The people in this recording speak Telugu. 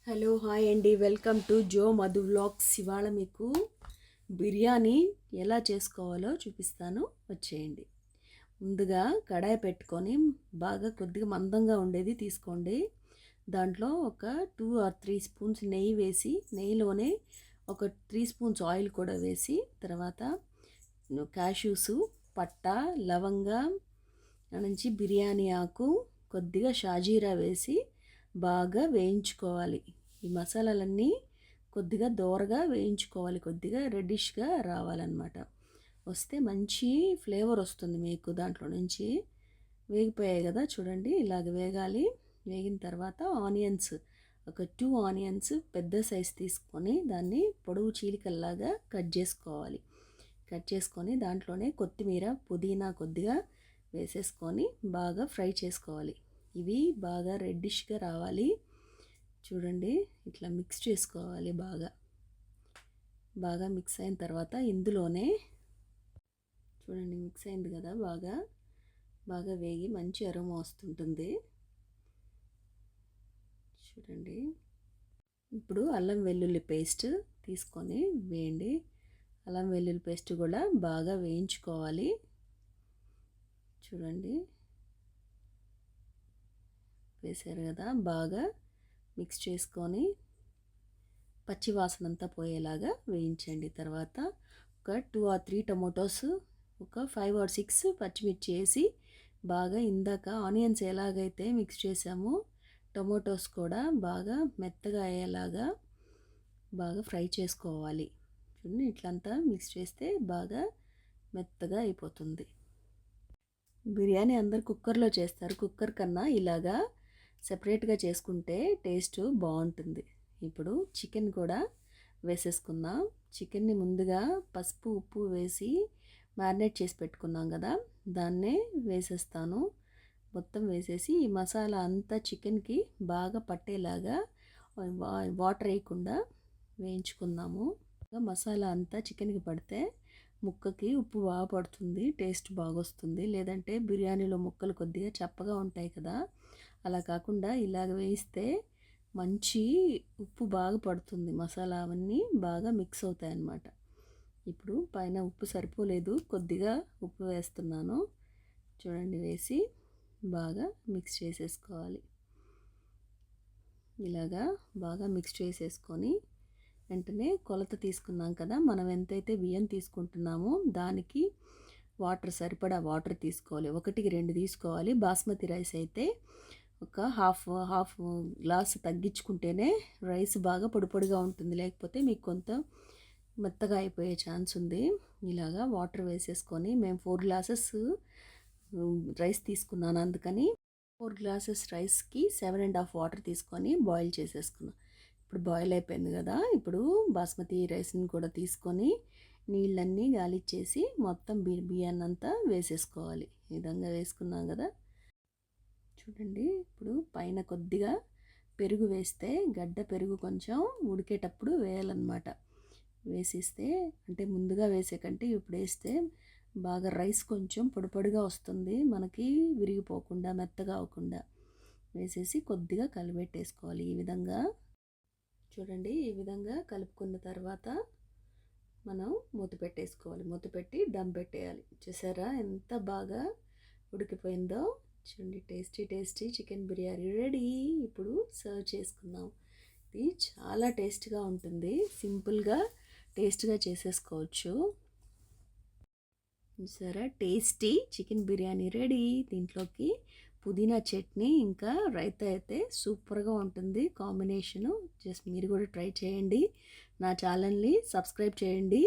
హలో హాయ్ అండి, welcome to Jo Madhu vlogs. ఇవాళ మీకు బిర్యానీ ఎలా చేసుకోవాలో చూపిస్తాను, వచ్చేయండి. ముందుగా కడాయి పెట్టుకొని బాగా కొద్దిగా మందంగా ఉండేది తీసుకోండి. దాంట్లో ఒక 2 or 3 స్పూన్స్ నెయ్యి వేసి, నెయ్యిలోనే ఒక 3 స్పూన్స్ ఆయిల్ కూడా వేసి, తర్వాత క్యాష్యూస్, పట్ట, లవంగా నుంచి బిర్యానీ ఆకు, కొద్దిగా షాజీరా వేసి బాగా వేయించుకోవాలి. ఈ మసాలాలన్నీ కొద్దిగా దోరగా వేయించుకోవాలి, కొద్దిగా రెడ్డిష్గా రావాలన్నమాట. వస్తే మంచి ఫ్లేవర్ వస్తుంది మీకు దాంట్లో నుంచి. వేగిపోయాయి కదా, చూడండి ఇలాగ వేగాలి. వేగిన తర్వాత ఆనియన్స్, ఒక 2 ఆనియన్స్ పెద్ద సైజ్ తీసుకొని దాన్ని పొడవు చీలికల్లాగా కట్ చేసుకోవాలి. కట్ చేసుకొని దాంట్లోనే కొత్తిమీర, పుదీనా కొద్దిగా వేసేసుకొని బాగా ఫ్రై చేసుకోవాలి. ఇవి బాగా రెడ్డిష్గా రావాలి. చూడండి ఇట్లా మిక్స్ చేసుకోవాలి. బాగా మిక్స్ అయిన తర్వాత ఇందులోనే చూడండి మిక్స్ అయింది కదా, బాగా వేగి మంచి అరోమా వస్తుంటుంది. చూడండి ఇప్పుడు అల్లం వెల్లుల్లి పేస్ట్ తీసుకొని వేయండి. అల్లం వెల్లుల్లి పేస్ట్ కూడా బాగా వేయించుకోవాలి. చూడండి వేసారు కదా, బాగా మిక్స్ చేసుకొని పచ్చి వాసన అంతా పోయేలాగా వేయించండి. తర్వాత ఒక 2 or 3 టొమాటోస్, ఒక 5 or 6 పచ్చిమిర్చి వేసి బాగా ఇందాక ఆనియన్స్ ఎలాగైతే మిక్స్ చేసామో టొమాటోస్ కూడా బాగా మెత్తగా అయ్యేలాగా బాగా ఫ్రై చేసుకోవాలి. చూడండి ఇట్లంతా మిక్స్ చేస్తే బాగా మెత్తగా అయిపోతుంది. బిర్యానీ అందరు కుక్కర్లో చేస్తారు, కుక్కర్ కన్నా ఇలాగా సెపరేట్గా చేసుకుంటే టేస్ట్ బాగుంటుంది. ఇప్పుడు చికెన్ కూడా వేసేసుకుందాం. చికెన్ని ముందుగా పసుపు, ఉప్పు వేసి మ్యారినేట్ చేసి పెట్టుకున్నాం కదా, దాన్నే వేసేస్తాను. మొత్తం వేసేసి ఈ మసాలా అంతా చికెన్కి బాగా పట్టేలాగా వాటర్ వేయకుండా వేయించుకుందాము. మసాలా అంతా చికెన్కి పడితే ముక్కకి ఉప్పు బాగా పడుతుంది, టేస్ట్ బాగా వస్తుంది. లేదంటే బిర్యానీలో ముక్కలు కొద్దిగా చప్పగా ఉంటాయి కదా, అలా కాకుండా ఇలాగ వేయిస్తే మంచి ఉప్పు బాగా పడుతుంది. మసాలా అవన్నీ బాగా మిక్స్ అవుతాయి అన్నమాట. ఇప్పుడు పైన ఉప్పు సరిపోలేదు, కొద్దిగా ఉప్పు వేస్తున్నాను. చూడండి వేసి బాగా మిక్స్ చేసేసుకోవాలి. ఇలాగా బాగా మిక్స్ చేసేసుకొని వెంటనే కొలత తీసుకున్నాం కదా, మనం ఎంతైతే బియ్యం తీసుకుంటున్నామో దానికి వాటర్ సరిపడా వాటర్ తీసుకోవాలి. 1కి 2 తీసుకోవాలి. బాస్మతి రైస్ అయితే ఒక హాఫ్ గ్లాస్ తగ్గించుకుంటేనే రైస్ బాగా పొడిగా ఉంటుంది, లేకపోతే మీకు కొంత మెత్తగా అయిపోయే ఛాన్స్ ఉంది. ఇలాగా వాటర్ వేసేసుకొని, మేము 4 గ్లాసెస్ రైస్ తీసుకున్నాను, అందుకని 4 గ్లాసెస్ రైస్కి 7.5 వాటర్ తీసుకొని బాయిల్ చేసేసుకున్నాను. ఇప్పుడు బాయిల్ అయిపోయింది కదా, ఇప్పుడు బాస్మతి రైస్ని కూడా తీసుకొని నీళ్ళన్నీ గాలిచ్చేసి మొత్తం బియ్యాన్ని అంతా వేసేసుకోవాలి. ఈ విధంగా వేసుకున్నాం కదా. చూడండి ఇప్పుడు పైన కొద్దిగా పెరుగు వేస్తే, గడ్డ పెరుగు కొంచెం ఉడికేటప్పుడు వేయాలన్నమాట. వేసిస్తే అంటే ముందుగా వేసే కంటే ఇప్పుడు వేస్తే బాగా రైస్ కొంచెం పొడిగా వస్తుంది, మనకి విరిగిపోకుండా మెత్తగా అవ్వకుండా. వేసేసి కొద్దిగా కలిపెట్టేసుకోవాలి. ఈ విధంగా చూడండి, ఈ విధంగా కలుపుకున్న తర్వాత మనం మూత పెట్టేసుకోవాలి. మూత పెట్టి దమ్ పెట్టేయాలి. చూసారా ఎంత బాగా ఉడికిపోయిందో. చూడండి టేస్టీ చికెన్ బిర్యానీ రెడీ. ఇప్పుడు సర్వ్ చేసుకుందాం. ఇది చాలా టేస్ట్గా ఉంటుంది, సింపుల్గా టేస్ట్గా చేసేసుకోవచ్చు. చూసారా టేస్టీ చికెన్ బిర్యానీ రెడీ. దీంట్లోకి పుదీనా చట్నీ ఇంకా రైతా అయితే సూపర్గా ఉంటుంది కాంబినేషను. జస్ట్ మీరు కూడా ట్రై చేయండి. నా ఛానల్ని సబ్స్క్రైబ్ చేయండి.